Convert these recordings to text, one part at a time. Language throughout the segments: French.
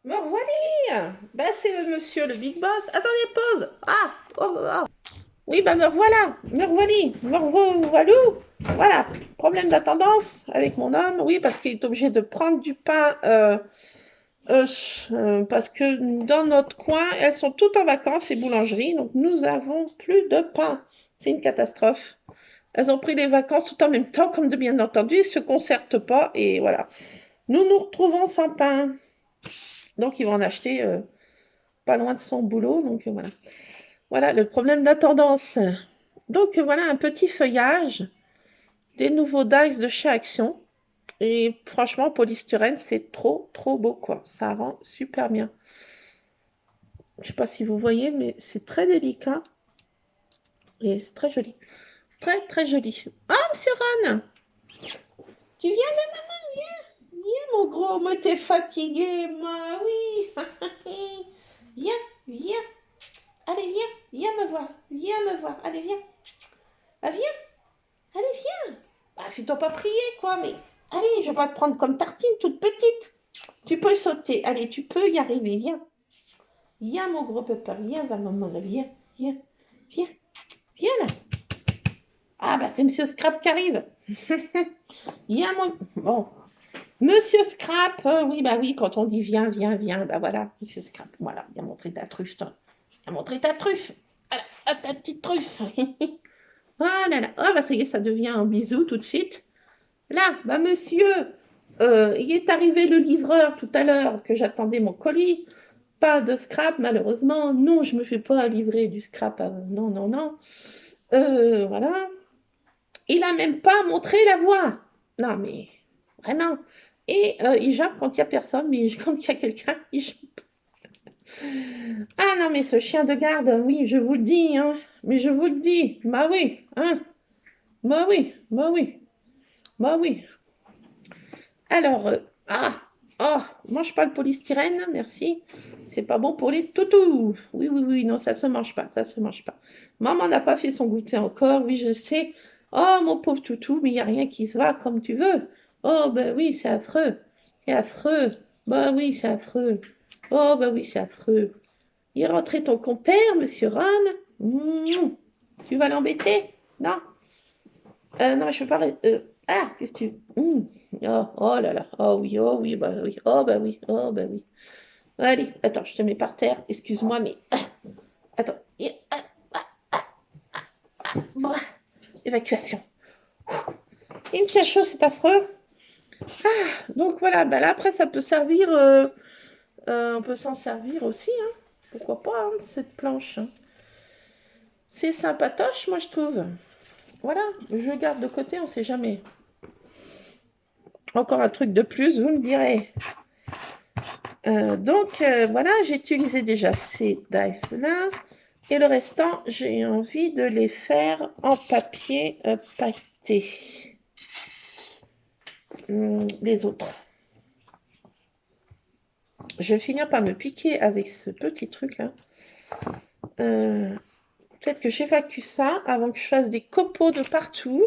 Me revoilà. Bah, c'est le monsieur, le big boss. Attendez, pause. Ah, oh, oh. Oui, bah, me revoilà. Me revoilà. Me revoilà. Voilà. Problème d'attendance avec mon homme. Oui, parce qu'il est obligé de prendre du pain. Euh, parce que dans notre coin, elles sont toutes en vacances, les boulangeries. Donc, nous avons plus de pain. C'est une catastrophe. Elles ont pris les vacances tout en même temps, comme de bien entendu. Ils ne se concertent pas. Et voilà. Nous nous retrouvons sans pain. Donc, ils vont en acheter pas loin de son boulot. Donc, voilà. Voilà le problème d'attendance. Donc, voilà un petit feuillage des nouveaux dice de chez Action. Et franchement, polystyrène, c'est trop, trop beau, quoi. Ça rend super bien. Je sais pas si vous voyez, mais c'est très délicat. Et c'est très joli. Très, très joli. Ah, monsieur Ron, tu viens là, maman, viens. Viens, mon gros, mais t'es fatigué, moi, oui. Viens, viens. Allez, viens, viens me voir. Viens me voir. Allez, viens. Ah, viens. Allez, viens. Bah, fais-toi pas prier, quoi, mais... Allez, je vais pas te prendre comme tartine, toute petite. Tu peux sauter. Allez, tu peux y arriver. Viens. Viens, mon gros papa. Viens, va, maman, là. Viens, viens, viens. Viens, là. Ah, bah, c'est Monsieur Scrap qui arrive. Viens, mon... Bon. Monsieur Scrap. Oui, bah oui, quand on dit viens, viens, viens. Bah, voilà, Monsieur Scrap. Voilà, viens montrer ta truffe, toi. Viens montrer ta truffe. Voilà, ah, ta petite truffe. Oh là là. Oh, bah, ça y est, ça devient un bisou tout de suite. Là, bah monsieur, il est arrivé le livreur tout à l'heure que j'attendais mon colis. Pas de scrap, malheureusement. Non, je me fais pas livrer du scrap. Non, non, non. Voilà. Il a même pas montré la voie. Non, mais vraiment. Et il jappe quand il y a personne, mais quand il y a quelqu'un, il jappe. Ah non, mais ce chien de garde, oui, je vous le dis, hein. Mais je vous le dis. Bah oui, hein. Bah oui, bah oui, bah oui. Alors, oh, mange pas le polystyrène, merci. C'est pas bon pour les toutous. Oui, oui, oui, non, ça se mange pas, ça se mange pas. Maman n'a pas fait son goûter encore, oui, je sais. Oh, mon pauvre toutou, mais il n'y a rien qui se va comme tu veux. Oh, ben oui, c'est affreux. C'est affreux. Ben oui, c'est affreux. Oh, ben oui, c'est affreux. Il est rentré ton compère, monsieur Ron. Tu vas l'embêter? Non? Non, je peux pas. Qu'est-ce que tu. Oh, oh là là. Oh oui, bah oui. Oh bah oui. Oh bah oui. Allez, attends, je te mets par terre. Excuse-moi, mais. Attends. Bon, évacuation. Il me tient chaud, c'est affreux. Donc voilà, bah là après ça peut servir. On peut s'en servir aussi, hein. Pourquoi pas, hein, cette planche, hein. C'est sympatoche, moi je trouve. Voilà, je garde de côté, on sait jamais. Encore un truc de plus, vous me direz. Donc voilà, j'ai utilisé déjà ces dice-là. Et le restant, j'ai envie de les faire en papier pâté. Les autres. Je vais finir par me piquer avec ce petit truc-là. Peut-être que j'évacue ça avant que je fasse des copeaux de partout.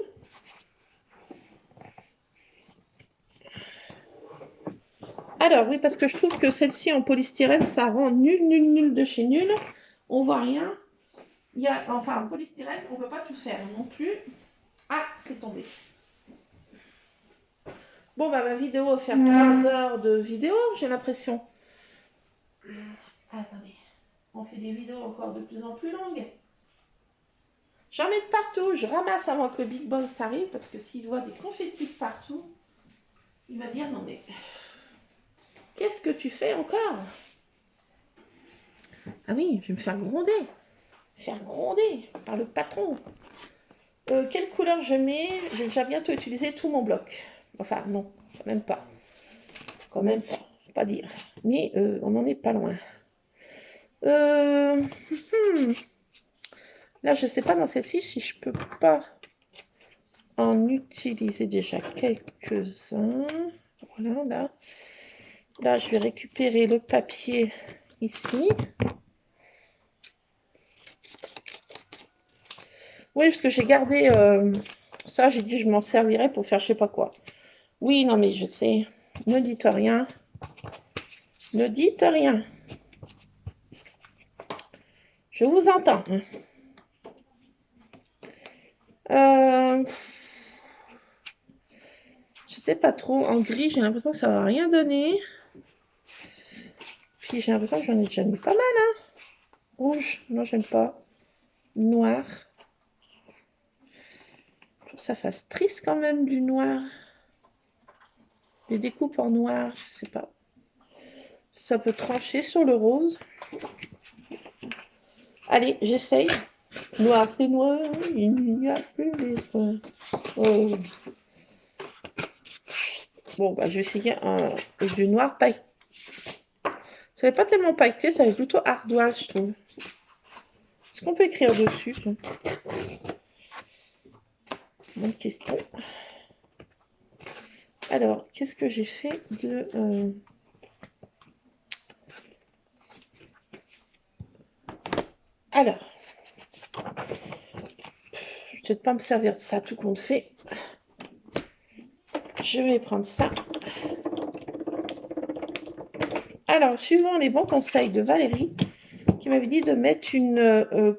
Alors oui, parce que je trouve que celle-ci en polystyrène, ça rend nul, nul, nul de chez nul. On voit rien. Enfin, en polystyrène, on ne peut pas tout faire non plus. Ah, c'est tombé. Bon, bah, ma vidéo va faire 3 heures de vidéo, j'ai l'impression. Attendez, on fait des vidéos encore de plus en plus longues. J'en mets de partout, je ramasse avant que le Big Boss arrive, parce que s'il voit des confettis de partout, il va dire, non mais, qu'est-ce que tu fais encore? Ah oui, je vais me faire gronder. Faire gronder par le patron. Quelle couleur je mets? J'ai déjà bientôt utilisé tout mon bloc. Enfin, non, quand même pas. Quand même pas, pas dire. Mais on n'en est pas loin. Là, je ne sais pas dans celle-ci si je peux pas en utiliser déjà quelques-uns. Voilà, là. Là, je vais récupérer le papier ici. Oui, parce que j'ai gardé ça, j'ai dit je m'en servirai pour faire je sais pas quoi. Oui, non, mais je sais. Ne dites rien. Ne dites rien. Je vous entends. Je sais pas trop. En gris, j'ai l'impression que ça va rien donner. Puis j'ai l'impression que j'en ai déjà mis pas mal. Hein. Rouge, non, j'aime pas. Noir. Je trouve que ça fasse triste quand même du noir. Les découpes en noir, je sais pas. Ça peut trancher sur le rose. Allez, j'essaye. Noir, c'est noir, il n'y a plus d'espoir. Oh. Bon, bah, je vais essayer du noir pailleté. Ça n'est pas tellement pailleté, ça va être plutôt ardoise, je trouve. Est-ce qu'on peut écrire dessus? Bonne question. Alors, qu'est-ce que j'ai fait de... Alors, je vais peut-être pas me servir de ça tout compte fait. Je vais prendre ça. Alors, suivant les bons conseils de Valérie, qui m'avait dit de mettre une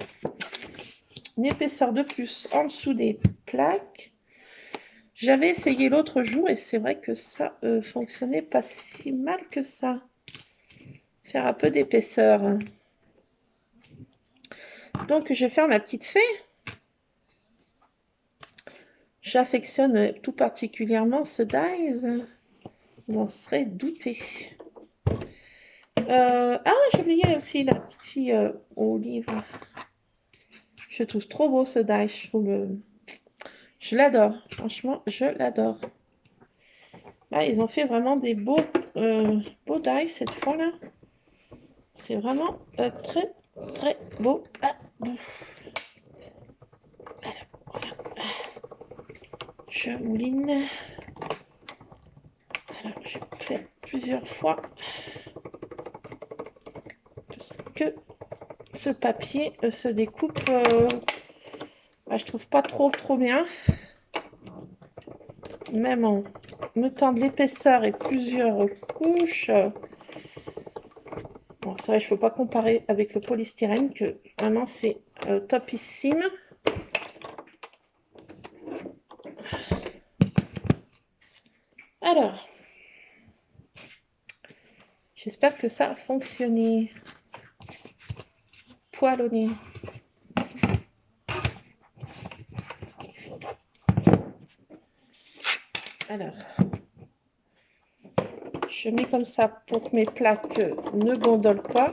épaisseur de plus en dessous des plaques. J'avais essayé l'autre jour et c'est vrai que ça fonctionnait pas si mal que ça. Faire un peu d'épaisseur. Donc, je vais faire ma petite fée. J'affectionne tout particulièrement ce dies. Vous en serez douté. Ah, j'ai oublié aussi la petite fille au livre. Je trouve trop beau ce dies. Je l'adore. Franchement, je l'adore. Là, ils ont fait vraiment des beaux dies cette fois-là. C'est vraiment très, très beau. Ah. Voilà. Je mouline. Alors, j'ai fait plusieurs fois. Parce que ce papier se découpe. Je trouve pas trop bien. Même en mettant de l'épaisseur et plusieurs couches. Bon, c'est vrai, je peux pas comparer avec le polystyrène que vraiment c'est topissime. Alors, j'espère que ça a fonctionné. Poil au nez. Alors, je mets comme ça pour que mes plaques ne gondolent pas.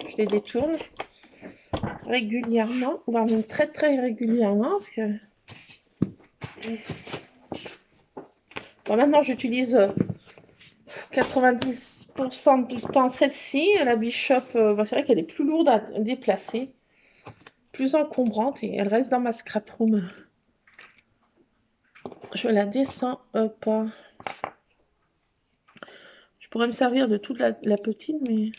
Je les détourne régulièrement, voire même très très régulièrement, parce que bon, maintenant j'utilise 90% du temps celle-ci. La Bishop, c'est vrai qu'elle est plus lourde à déplacer, plus encombrante, et elle reste dans ma scrap room. Je la descends pas. Je pourrais me servir de toute la petite, mais...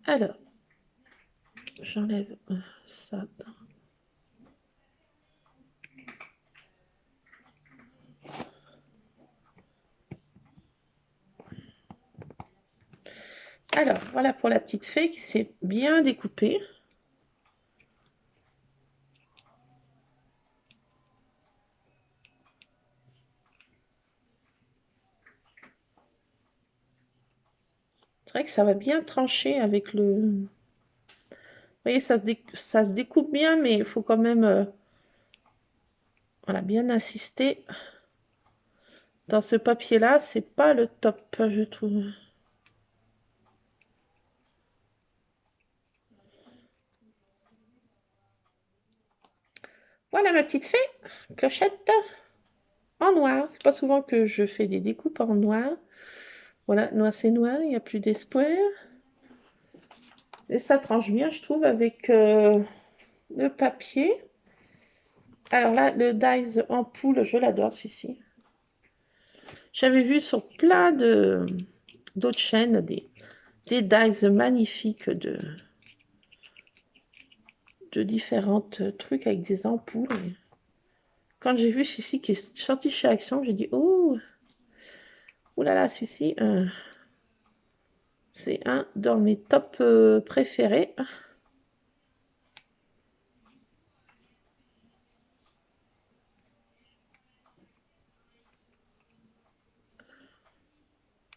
Alors, j'enlève ça. Alors, voilà pour la petite fée qui s'est bien découpée. C'est vrai que ça va bien trancher avec le... Vous voyez, ça se découpe bien, mais il faut quand même voilà, bien insister. Dans ce papier-là, c'est pas le top, je trouve. Voilà ma petite fée, clochette en noir. C'est pas souvent que je fais des découpes en noir. Voilà, noir c'est noir, il n'y a plus d'espoir. Et ça tranche bien, je trouve, avec le papier. Alors là, le dies en poule, je l'adore, celui-ci. J'avais vu sur plein d'autres chaînes des dies magnifiques de différents trucs avec des ampoules. Quand j'ai vu celui-ci qui est sorti chez Action, j'ai dit, oh, là là, celui-ci, c'est un de mes top préférés.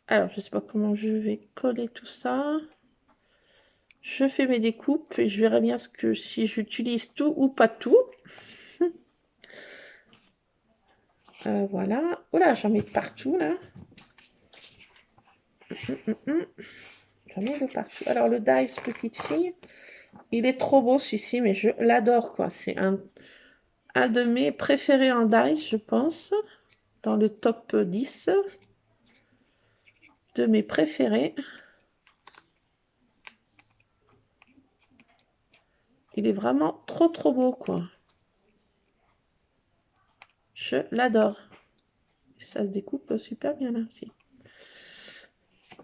Alors, je ne sais pas comment je vais coller tout ça. Je fais mes découpes et je verrai bien si j'utilise tout ou pas tout. Voilà. Oula, j'en mets partout là. J'en mets de partout. Alors, le Dice Petite Fille, il est trop beau celui-ci, mais je l'adore quoi. C'est un de mes préférés en Dice, je pense. Dans le top 10 de mes préférés. Il est vraiment trop beau quoi. Je l'adore. Ça se découpe super bien là aussi.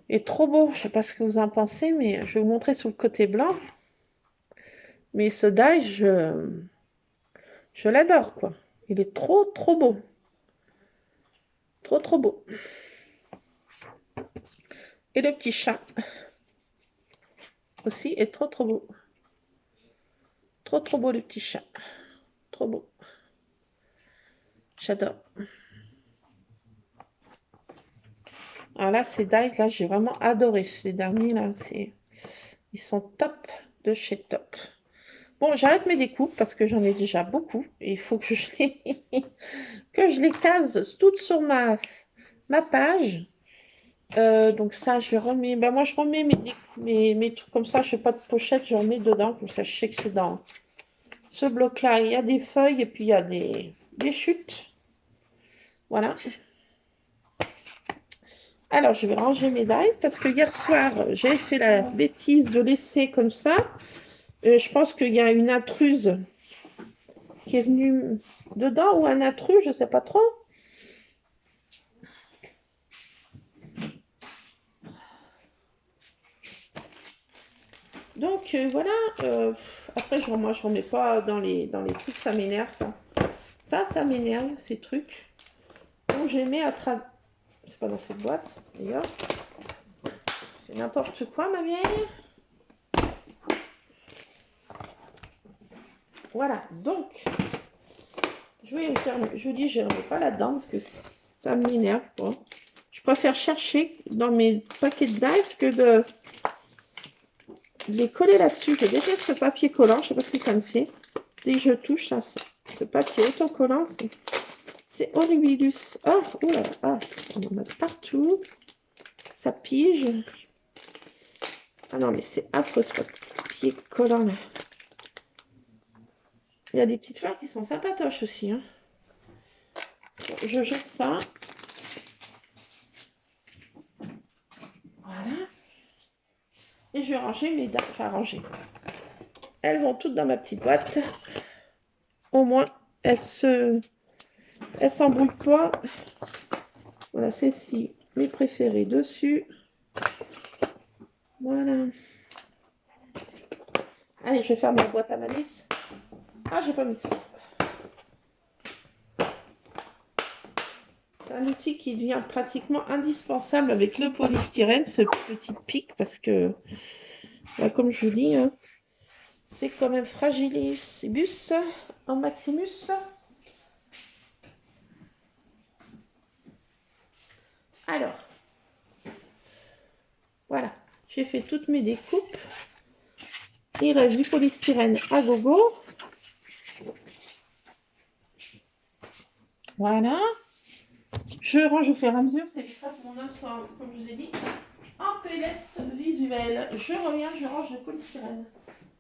Et trop beau, je sais pas ce que vous en pensez, mais je vais vous montrer sur le côté blanc. Mais ce die, je l'adore quoi. Il est trop beau. Trop beau. Et le petit chat aussi est trop beau. Trop beau le petit chat. Trop beau. J'adore. Alors là, ces dies, là, j'ai vraiment adoré. Ces derniers, là, ils sont top de chez top. Bon, j'arrête mes découpes parce que j'en ai déjà beaucoup. Et il faut que je les case toutes sur ma page. Donc ça, je remets... Ben moi, je remets mes trucs comme ça. Je fais pas de pochette, je remets dedans. Comme ça, je sais que c'est dans ce bloc-là. Il y a des feuilles et puis il y a des chutes. Voilà. Alors, je vais ranger mes dies parce que hier soir, j'ai fait la bêtise de laisser comme ça. Je pense qu'il y a une intruse qui est venue dedans ou un intrus, je ne sais pas trop. Donc, voilà. Après, moi, je ne remets pas dans les trucs, ça m'énerve, ça. Ça m'énerve, ces trucs. Donc, j'ai mis à travers... C'est pas dans cette boîte, d'ailleurs. C'est n'importe quoi, ma vieille. Voilà, donc, je vous dis, je ne remets pas là-dedans parce que ça m'énerve, quoi. Je préfère chercher dans mes paquets de dice que de les coller là-dessus. Je déteste ce papier collant, je ne sais pas ce que ça me fait. Dès que je touche, ça, ce papier autocollant, c'est horribilus. Ah, oula, ah, on en a partout. Ça pige. Ah non, mais c'est affreux ce papier collant là. Il y a des petites fleurs qui sont sympatoches aussi. Hein. Je jette ça. Voilà. Et je vais ranger mes dates. Enfin, ranger. Elles vont toutes dans ma petite boîte. Au moins, elles s'embrouillent pas. Voilà, c'est ici mes préférés dessus. Voilà. Allez, je vais faire ma boîte à malice. Ah, j'ai pas mis ça. C'est un outil qui devient pratiquement indispensable avec le polystyrène, ce petit pic, parce que, bah, comme je vous dis, hein, c'est quand même fragilibus en maximus. Alors, voilà, j'ai fait toutes mes découpes. Il reste du polystyrène à gogo. Voilà. Je range au fur et à mesure, c'est extra pour mon homme soit, comme je vous ai dit, en PLS visuel. Je reviens, je range le polystyrène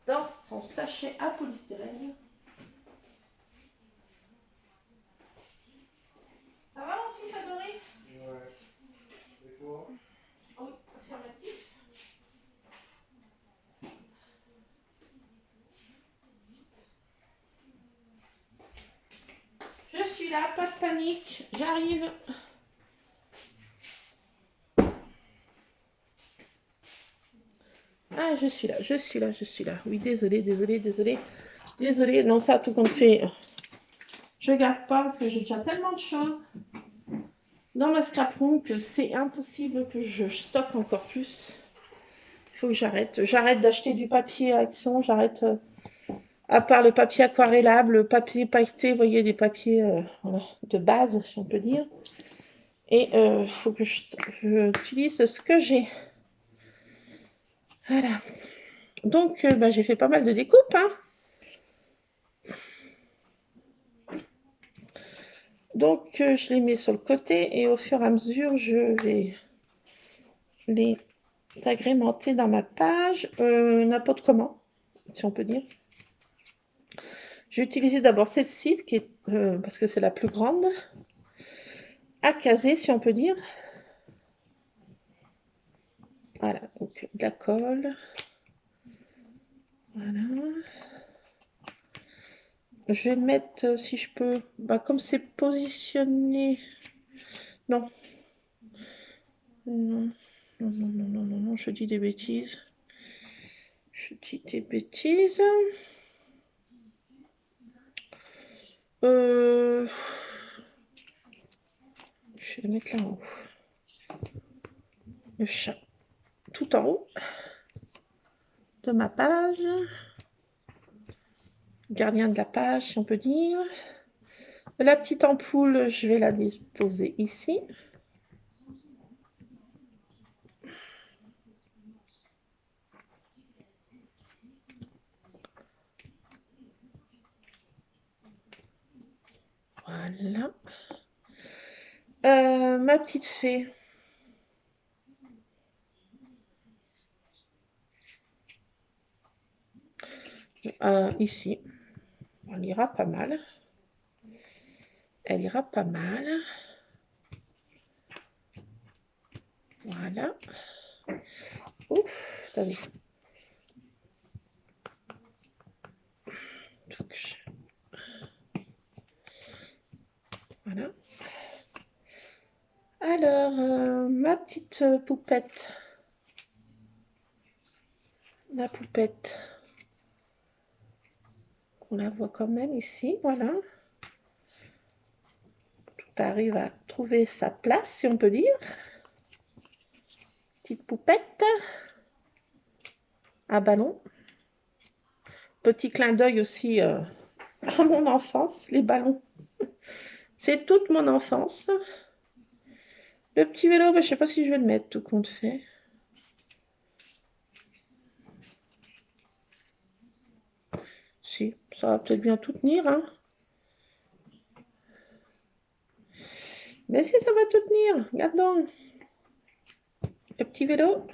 dans son sachet à polystyrène. Ça va mon fils adoré? Ouais. C'est quoi? Oui, affirmatif. Je suis là, pas de panique, j'arrive. Ah, je suis là. Oui, désolé. Non, ça, tout compte fait, Je garde pas parce que j'ai déjà tellement de choses dans ma scrap room que c'est impossible que je stocke encore plus. Il faut que j'arrête. J'arrête d'acheter du papier Action, j'arrête... à part le papier aquarellable, le papier pailleté, vous voyez, des papiers voilà, de base, si on peut dire. Et il faut que je utilise ce que j'ai. Voilà. Donc, bah, j'ai fait pas mal de découpes. Hein. Donc, je les mets sur le côté et au fur et à mesure, je vais les agrémenter dans ma page, n'importe comment, si on peut dire. J'ai utilisé d'abord celle-ci, qui est, parce que c'est la plus grande, à caser, si on peut dire. Voilà, donc de la colle. Voilà. Je vais mettre, si je peux, bah, comme c'est positionné... Non. Non. Non, non, non, non, non, non, je dis des bêtises. Je dis des bêtises. Je vais le mettre là en haut. Le chat. Tout en haut de ma page. Gardien de la page, si on peut dire. La petite ampoule, je vais la déposer ici. Voilà. Ma petite fée. Ici. Elle ira pas mal. Elle ira pas mal. Voilà. Ouf, attendez. Voilà. Alors, ma petite poupette. La poupette. On la voit quand même ici, voilà. Tout arrive à trouver sa place, si on peut dire. Petite poupette. À ballon. Petit clin d'œil aussi à mon enfance, les ballons. C'est toute mon enfance. Le petit vélo, bah, je ne sais pas si je vais le mettre, tout compte fait. Si, ça va peut-être bien tout tenir. Hein. Mais si, ça va tout tenir. Regarde donc. Le petit vélo.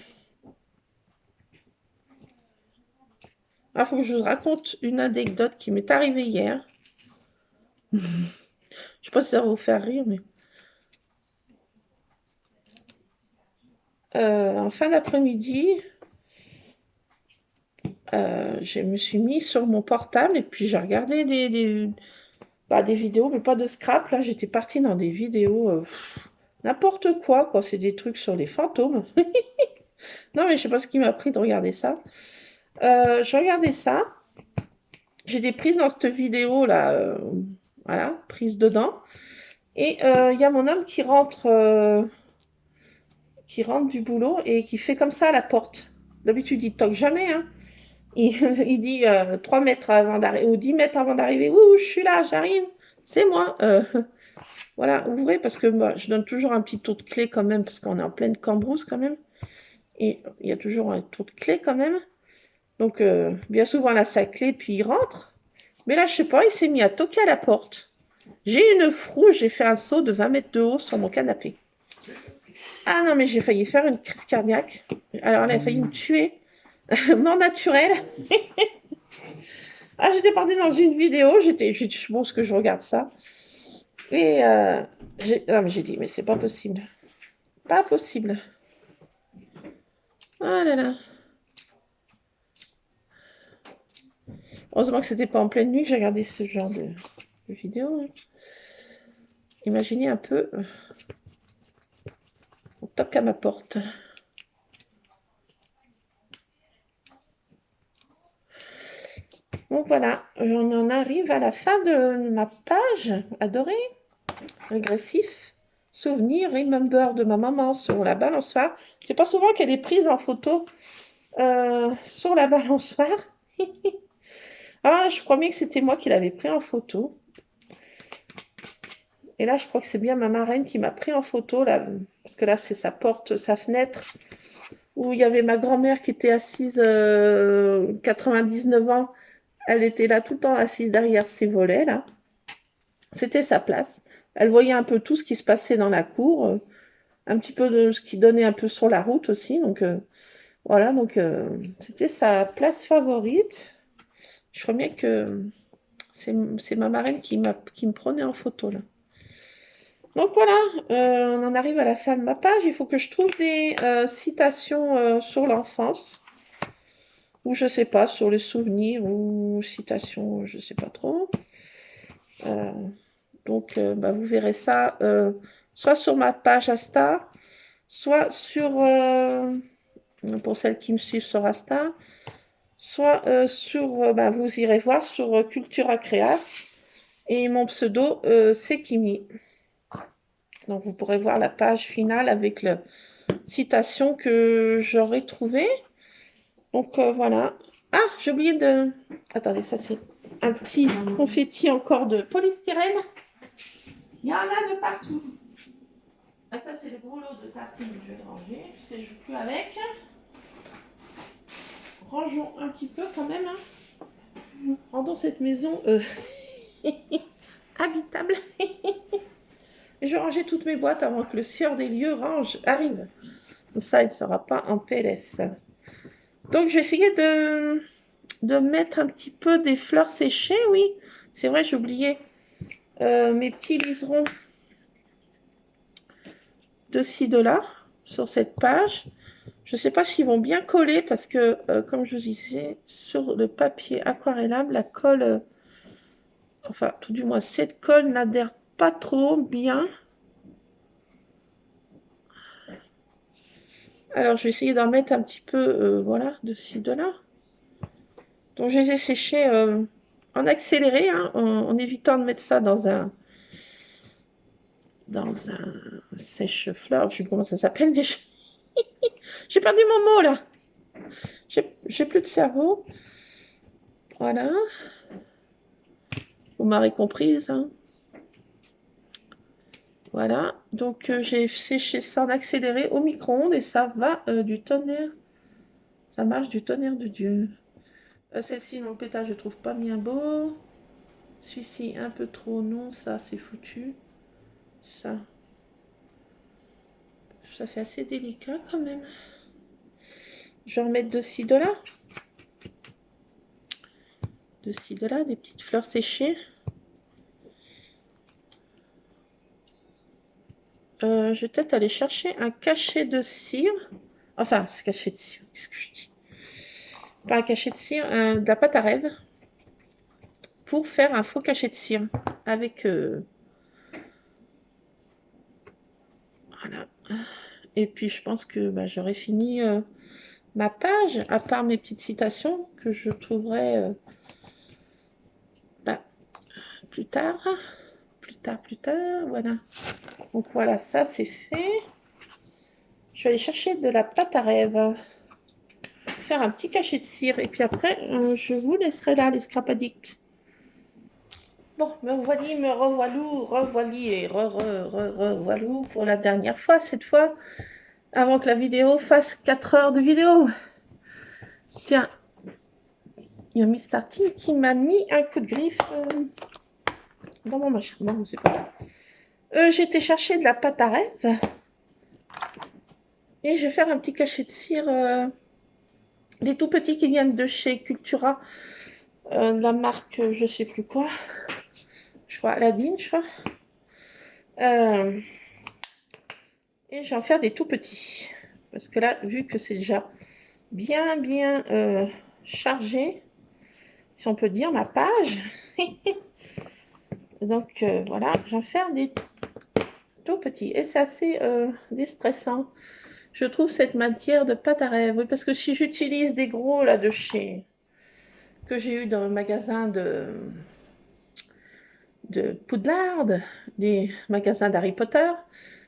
Il faut que je vous raconte une anecdote qui m'est arrivée hier. Je ne sais pas si ça va vous faire rire, mais... en fin d'après-midi, je me suis mis sur mon portable et puis j'ai regardé des vidéos, mais pas de scrap. Là, j'étais partie dans des vidéos, n'importe quoi, quoi. C'est des trucs sur les fantômes. Non, mais je sais pas ce qui m'a pris de regarder ça. Je regardais ça. J'étais prise dans cette vidéo là, voilà, prise dedans. Et il y a mon homme qui rentre du boulot et qui fait comme ça à la porte. D'habitude, il toque jamais, hein. Il dit 3 mètres avant d'arriver, ou 10 mètres avant d'arriver, ouh, je suis là, j'arrive, c'est moi. Voilà, ouvrez, parce que moi, je donne toujours un petit tour de clé quand même, parce qu'on est en pleine cambrousse quand même. Et il y a toujours un tour de clé quand même. Donc, bien souvent, là, sa clé, puis il rentre. Mais là, je sais pas, il s'est mis à toquer à la porte. J'ai une frousse, j'ai fait un saut de 20 mètres de haut sur mon canapé. Ah non, mais j'ai failli faire une crise cardiaque. Alors, elle a failli me tuer. Mort naturelle. Ah, j'étais partie dans une vidéo, je pense que je regarde ça. Et j'ai dit, mais c'est pas possible. Pas possible. Ah là là. Heureusement que c'était pas en pleine nuit que j'ai regardé ce genre de vidéo. Hein. Imaginez un peu. On toque à ma porte. Donc voilà, on en arrive à la fin de ma page adorée. Régressif. Souvenir, remember de ma maman sur la balançoire. C'est pas souvent qu'elle est prise en photo sur la balançoire. Ah, je crois bien que c'était moi qui l'avais pris en photo. Et là, je crois que c'est bien ma marraine qui m'a pris en photo, là, parce que là, c'est sa porte, sa fenêtre, où il y avait ma grand-mère qui était assise, 99 ans. Elle était là tout le temps assise derrière ses volets, là. C'était sa place. Elle voyait un peu tout ce qui se passait dans la cour, un petit peu de ce qui donnait un peu sur la route aussi. Donc voilà, donc c'était sa place favorite. Je crois bien que c'est ma marraine qui me prenait en photo là. Donc voilà, on en arrive à la fin de ma page. Il faut que je trouve des citations sur l'enfance, ou je sais pas, sur les souvenirs, ou citations, je sais pas trop. Donc bah, vous verrez ça soit sur ma page Insta, soit sur, pour celles qui me suivent sur Insta, soit sur, bah, vous irez voir sur Cultura Créas, et mon pseudo c'est Kimi. Donc vous pourrez voir la page finale avec la citation que j'aurais trouvée. Donc voilà. Ah, j'ai oublié de... Attendez, ça c'est un petit confetti encore de polystyrène. Il y en a de partout. Ah, ça c'est le gros lot de tartines, je vais le ranger, puisque je ne joue plus avec. Rangeons un petit peu quand même. Hein. Rendons cette maison habitable. Et je vais ranger toutes mes boîtes avant que le sieur des lieux arrive. Ça, il ne sera pas en PLS. Donc, je vais essayer de mettre un petit peu des fleurs séchées, oui. C'est vrai, j'ai oublié mes petits liserons de ci, de là, sur cette page. Je ne sais pas s'ils vont bien coller parce que, comme je vous disais, sur le papier aquarellable, la colle, enfin, tout du moins, cette colle n'adhère pas trop bien. Alors, je vais essayer d'en mettre un petit peu, voilà, de ci, de là. Donc, je les ai séchés en accéléré, hein, en évitant de mettre ça dans un sèche-fleur. Je sais plus comment ça s'appelle déjà. J'ai perdu mon mot, là. J'ai plus de cerveau. Voilà. Vous m'aurez comprise, hein. Voilà, donc j'ai séché ça en accéléré au micro-ondes et ça va du tonnerre. Ça marche du tonnerre de Dieu. Celle-ci, non, le pétage, je trouve pas bien beau. Celui-ci, un peu trop, non, ça, c'est foutu. Ça fait assez délicat quand même. Je vais en mettre de ci, de là. De ci, de là, des petites fleurs séchées. Je vais peut-être aller chercher un cachet de cire. Enfin, c'est cachet de cire, qu'est-ce que je dis? Pas un cachet de cire, de la pâte à rêve. Pour faire un faux cachet de cire. Avec... voilà. Et puis, je pense que bah, j'aurai fini ma page, à part mes petites citations que je trouverai bah, plus tard. Plus tard, voilà. Donc voilà, ça c'est fait. Je vais aller chercher de la pâte à rêve. Faire un petit cachet de cire. Et puis après, je vous laisserai là, les scrap addicts. Bon, me revoilà, me revoilou, revoili et revoilou pour la dernière fois, cette fois, avant que la vidéo fasse 4 heures de vidéo. Tiens, il y a Miss Tartine qui m'a mis un coup de griffe dans mon machin. Bon, c'est pas grave. J'ai été chercher de la pâte à rêve. Et je vais faire un petit cachet de cire. Les tout petits qui viennent de chez Cultura. La marque, je sais plus quoi. Je crois Aladdin, je crois. Et je vais en faire des tout petits. Parce que là, vu que c'est déjà bien chargé, si on peut dire, ma page. Donc voilà, je vais en faire des tout petits. Et c'est assez déstressant. Je trouve cette matière de pâte à rêve. Oui, parce que si j'utilise des gros là de chez que j'ai eu dans le magasin de Poudlard, les magasins d'Harry Potter.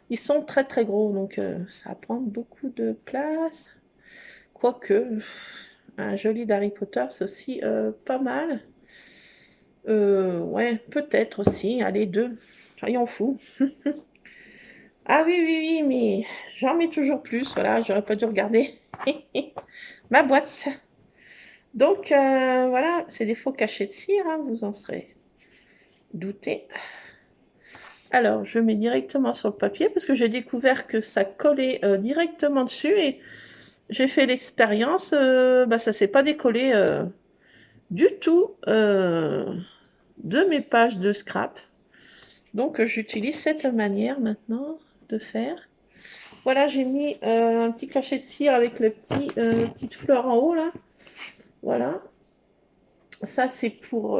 Ils sont très très gros, donc ça va prendre beaucoup de place. Quoique, un joli d'Harry Potter, c'est aussi pas mal. Ouais, peut-être aussi, allez, deux, soyons fous. Ah oui, oui, oui, mais j'en mets toujours plus, voilà, j'aurais pas dû regarder ma boîte. Donc, voilà, c'est des faux cachets de cire, hein, vous en serez douté. Alors, je mets directement sur le papier parce que j'ai découvert que ça collait directement dessus et j'ai fait l'expérience, bah, ça s'est pas décollé du tout de mes pages de scrap. Donc, j'utilise cette manière maintenant de faire. Voilà, j'ai mis un petit cachet de cire avec le petite fleur en haut là. Voilà. Ça, c'est pour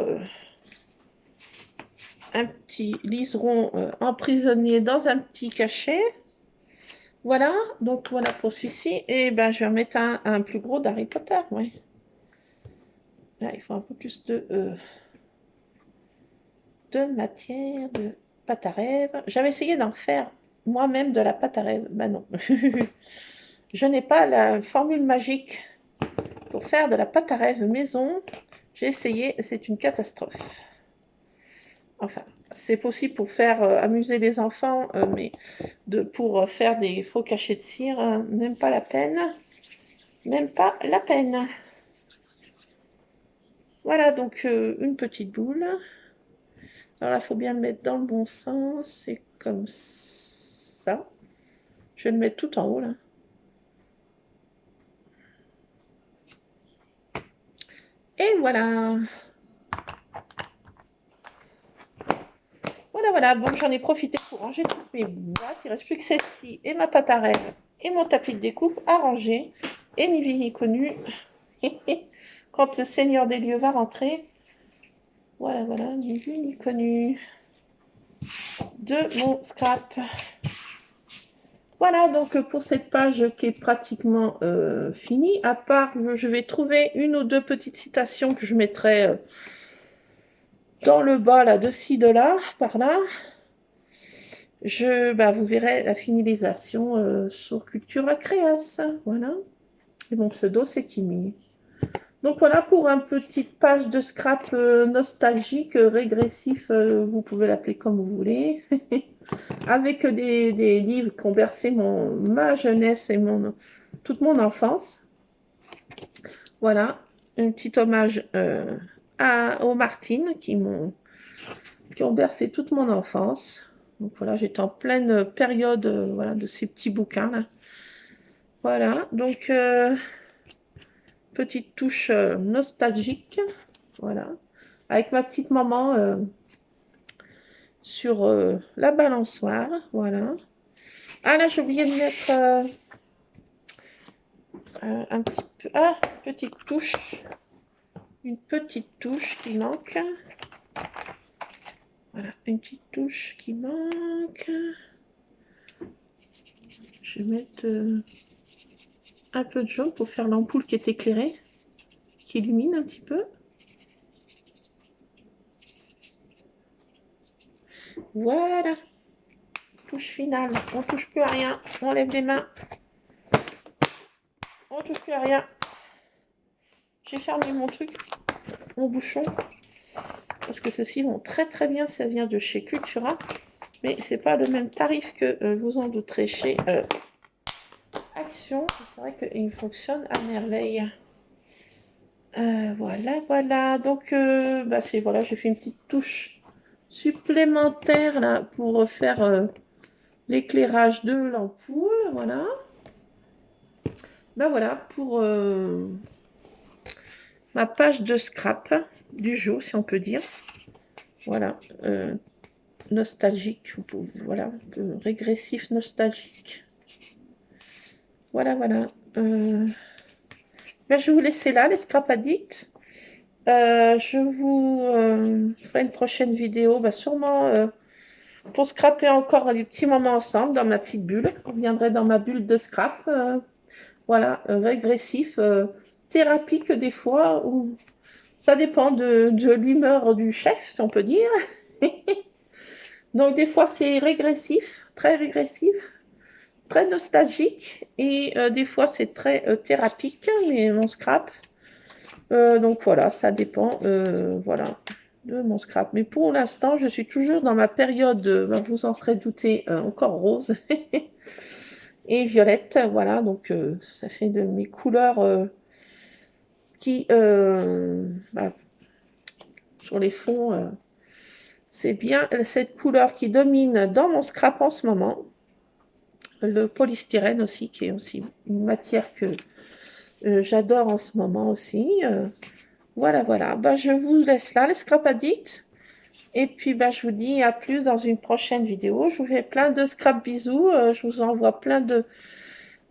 un petit liseron emprisonné dans un petit cachet. Voilà, donc voilà pour celui-ci. Et ben, je vais en mettre un plus gros d'Harry Potter, ouais. Là, il faut un peu plus de matière, de pâte à rêve. J'avais essayé d'en faire moi-même de la pâte à rêve. Ben non. Je n'ai pas la formule magique pour faire de la pâte à rêve maison. J'ai essayé, c'est une catastrophe. Enfin, c'est possible pour faire amuser les enfants, mais pour faire des faux cachets de cire, même pas la peine. Même pas la peine. Voilà, donc une petite boule. Alors là, il faut bien le mettre dans le bon sens. C'est comme ça. Je vais le mettre tout en haut, là. Et voilà. Voilà, voilà. Bon, j'en ai profité pour ranger toutes mes boîtes. Il ne reste plus que celle-ci et ma pâte à rêve et mon tapis de découpe à ranger. Et ni vu ni connu. Quand le Seigneur des lieux va rentrer. Voilà, voilà. Ni vu ni connu. De mon scrap. Voilà donc pour cette page qui est pratiquement finie, à part je vais trouver une ou deux petites citations que je mettrai dans le bas là, de ci, de là, par là. Vous verrez la finalisation sur Cultura Créas, voilà. Et mon pseudo c'est Timmy. Donc voilà pour une petite page de scrap nostalgique, régressif, vous pouvez l'appeler comme vous voulez. Avec des livres qui ont bercé ma jeunesse et toute mon enfance. Voilà, un petit hommage aux Martines qui ont bercé toute mon enfance. Donc voilà, j'étais en pleine période voilà, de ces petits bouquins là. Voilà, donc petite touche nostalgique. Voilà, avec ma petite maman sur la balançoire. Voilà. Ah là, j'ai oublié de mettre un petit peu. Ah, petite touche. Une petite touche qui manque. Voilà, une petite touche qui manque. Je vais mettre un peu de jaune pour faire l'ampoule qui est éclairée, qui illumine un petit peu. Voilà. Touche finale. On touche plus à rien. On lève les mains. On touche plus à rien. J'ai fermé mon truc, mon bouchon, parce que ceux-ci vont très très bien. Ça vient de chez Cultura, mais c'est pas le même tarif que vous en douterez chez Action. C'est vrai qu'il fonctionne à merveille. Voilà, voilà. Donc, voilà, j'ai fait une petite touche supplémentaire là pour faire l'éclairage de l'ampoule. Voilà. Ben voilà pour ma page de scrap du jour, si on peut dire. Voilà. Nostalgique. Voilà. Régressif nostalgique. Voilà, voilà. Ben, je vais vous laisser là, les scrap addicts. Je vous ferai une prochaine vidéo, sûrement pour scraper encore des petits moments ensemble dans ma petite bulle. On viendrait dans ma bulle de scrap. Voilà, régressif, thérapie que des fois, où Ça dépend de l'humeur du chef, si on peut dire. Donc des fois c'est régressif, très nostalgique, et des fois c'est très thérapique, mais mon scrap. Donc voilà, ça dépend, voilà, de mon scrap. Mais pour l'instant, je suis toujours dans ma période, vous en serez douté, encore rose et violette. Voilà, donc ça fait de mes couleurs qui, bah, sur les fonds, c'est bien cette couleur qui domine dans mon scrap en ce moment. Le polystyrène aussi, qui est aussi une matière que j'adore en ce moment aussi. Voilà, voilà. Bah, je vous laisse là, les scrap addicts. Et puis, bah, je vous dis à plus dans une prochaine vidéo. Je vous fais plein de scrap bisous. Je vous envoie plein de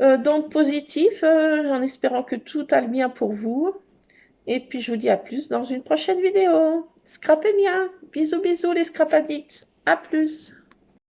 d'ondes positives, en espérant que tout aille bien pour vous. Et puis, je vous dis à plus dans une prochaine vidéo. Scrapez bien. Bisous, bisous, les scrap addicts. À plus.